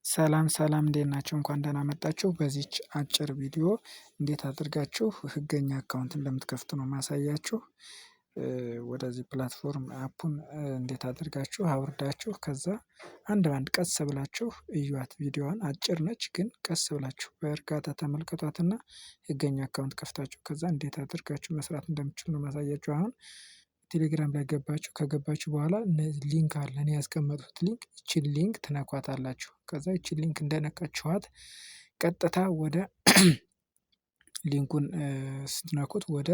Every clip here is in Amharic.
ሰላም ሰላም እንዴት ናችሁ? እንኳን ደህና መጣችሁ። በዚች አጭር ቪዲዮ እንዴት አድርጋችሁ ህገኛ አካውንት እንደምትከፍቱ ነው ማሳያችሁ። ወደዚህ ፕላትፎርም አፑን እንዴት አድርጋችሁ አውርዳችሁ ከዛ አንድ በአንድ ቀስ ብላችሁ እዩዋት። ቪዲዮዋን አጭር ነች ግን ቀስ ብላችሁ በእርጋታ ተመልከቷትና ህገኛ አካውንት ከፍታችሁ ከዛ እንዴት አድርጋችሁ መስራት እንደምትችሉ ነው ማሳያችሁ። አሁን ቴሌግራም ላይ ገባችሁ ከገባችሁ በኋላ ሊንክ አለ እኔ ያስቀመጥኩት ሊንክ ይቺን ሊንክ ትነኳታላችሁ። ከዛ ይቺን ሊንክ እንደነካችኋት ቀጥታ ወደ ሊንኩን ስትነኩት ወደ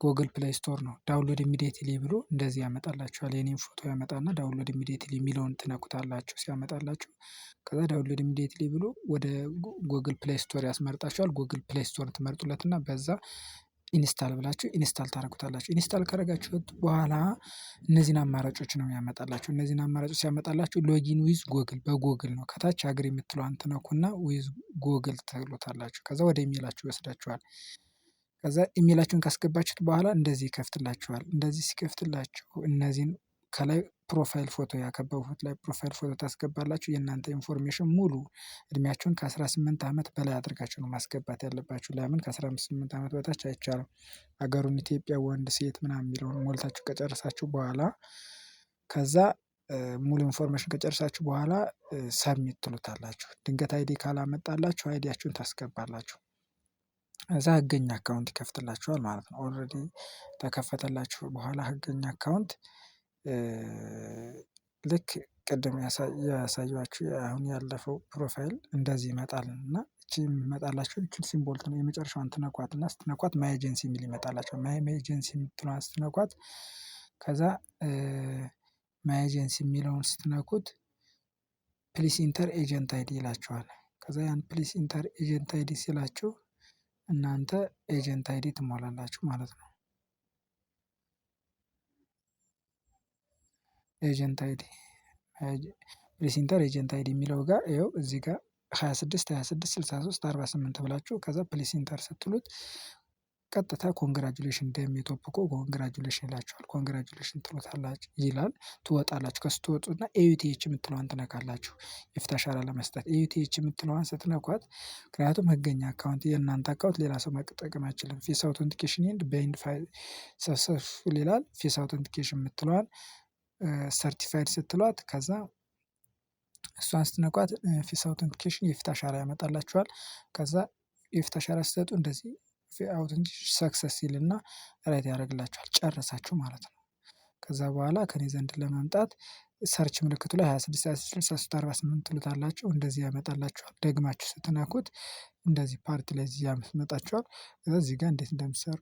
ጎግል ፕሌይ ስቶር ነው ዳውንሎድ ኢሚዲየትሊ ብሎ እንደዚህ ያመጣላችኋል። የኔን ፎቶ ያመጣና ዳውንሎድ ኢሚዲየትሊ የሚለውን ትነኩታላችሁ። ሲያመጣላችሁ ከዛ ዳውንሎድ ኢሚዲየትሊ ብሎ ወደ ጎግል ፕሌይ ስቶር ያስመርጣችኋል። ጎግል ፕሌይ ስቶር ትመርጡለትና በዛ ኢንስታል ብላችሁ ኢንስታል ታደርጉታላችሁ። ኢንስታል ካደረጋችሁት በኋላ እነዚህን አማራጮች ነው የሚያመጣላችሁ። እነዚህን አማራጮች ሲያመጣላችሁ ሎጊን ዊዝ ጎግል በጎግል ነው። ከታች አግሪ የምትለዋን ትነኩና ዊዝ ጎግል ትሉታላችሁ። ከዛ ወደ ኢሜላችሁ ይወስዳችኋል። ከዛ ኢሜላችሁን ካስገባችሁት በኋላ እንደዚህ ይከፍትላችኋል። እንደዚህ ሲከፍትላችሁ እነዚህን ከላይ ፕሮፋይል ፎቶ ያከበቡት ላይ ፕሮፋይል ፎቶ ታስገባላችሁ። የእናንተ ኢንፎርሜሽን ሙሉ እድሜያችሁን ከ18 ዓመት በላይ አድርጋችሁ ነው ማስገባት ያለባችሁ። ለምን ከ18 ዓመት በታች አይቻልም። ሀገሩን ኢትዮጵያ ወንድ ሴት ምናምን የሚለውን ሞልታችሁ ከጨረሳችሁ በኋላ ከዛ ሙሉ ኢንፎርሜሽን ከጨረሳችሁ በኋላ ሰብሚት ትሉታላችሁ። ድንገት አይዲ ካላመጣላችሁ አይዲያችሁን ታስገባላችሁ። እዛ ህገኛ አካውንት ይከፍትላችኋል ማለት ነው። ኦልሬዲ ተከፈተላችሁ በኋላ ህገኛ አካውንት ልክ ቅድም ያሳየኋችሁ አሁን ያለፈው ፕሮፋይል እንደዚህ ይመጣል እና እቺ የሚመጣላችሁ እቺን ሲምቦል ነው የመጨረሻዋን ትነኳትና ስትነኳት ማይ ኤጀንሲ የሚል ይመጣላችኋል። ማይ ኤጀንሲ የምትለዋን ስትነኳት ከዛ ማይ ኤጀንሲ የሚለውን ስትነኩት ፕሊስ ኢንተር ኤጀንት አይዲ ይላችኋል። ከዛ ያን ፕሊስ ኢንተር ኤጀንት አይዲ ሲላችሁ እናንተ ኤጀንት አይዲ ትሞላላችሁ ማለት ነው። ኤጀንት አይዲ ፕሊስ ኢንተር ኤጀንት አይዲ የሚለው ጋር ይኸው እዚህ ጋር 26 26 63 48 ብላችሁ ከዛ ፕሊስ ኢንተር ስትሉት ቀጥታ ኮንግራጁሌሽን እንደሚቶፕኮ ኮንግራጁሌሽን ይላችኋል። ኮንግራጁሌሽን ትሉታላችሁ ይላል። ትወጣላችሁ። ከሱ ትወጡና ኤዩቲኤች የምትለዋን ትነካላችሁ። የፊት አሻራ ለመስጠት ኤዩቲኤች የምትለዋን ስትነኳት ምክንያቱም ህገኛ አካውንት የእናንተ አካውንት ሌላ ሰው መጠቀም አይችልም። ፌስ አውተንቲኬሽን ኤንድ ባይንድ ፋይል ሰክሰስፉል ይላል። ፌስ አውተንቲኬሽን የምትለዋን ሰርቲፋይድ ስትሏት ከዛ እሷን ስትነኳት ፌስ አውተንቲኬሽን የፊት አሻራ ያመጣላችኋል። ከዛ የፊት አሻራ ስትሰጡ እንደዚህ አውተንቲኬሽን ሰክሰስ ይልና ራይት ያደርግላችኋል። ጨረሳችሁ ማለት ነው። ከዛ በኋላ ከኔ ዘንድ ለመምጣት ሰርች ምልክቱ ላይ 26 26 63 48 ትሉታላችሁ። እንደዚህ ያመጣላችኋል። ደግማችሁ ስትነኩት እንደዚህ ፓርቲ ላይ እዚህ ያመጣችኋል። ከዛ እዚህ ጋር እንዴት እንደምትሰሩ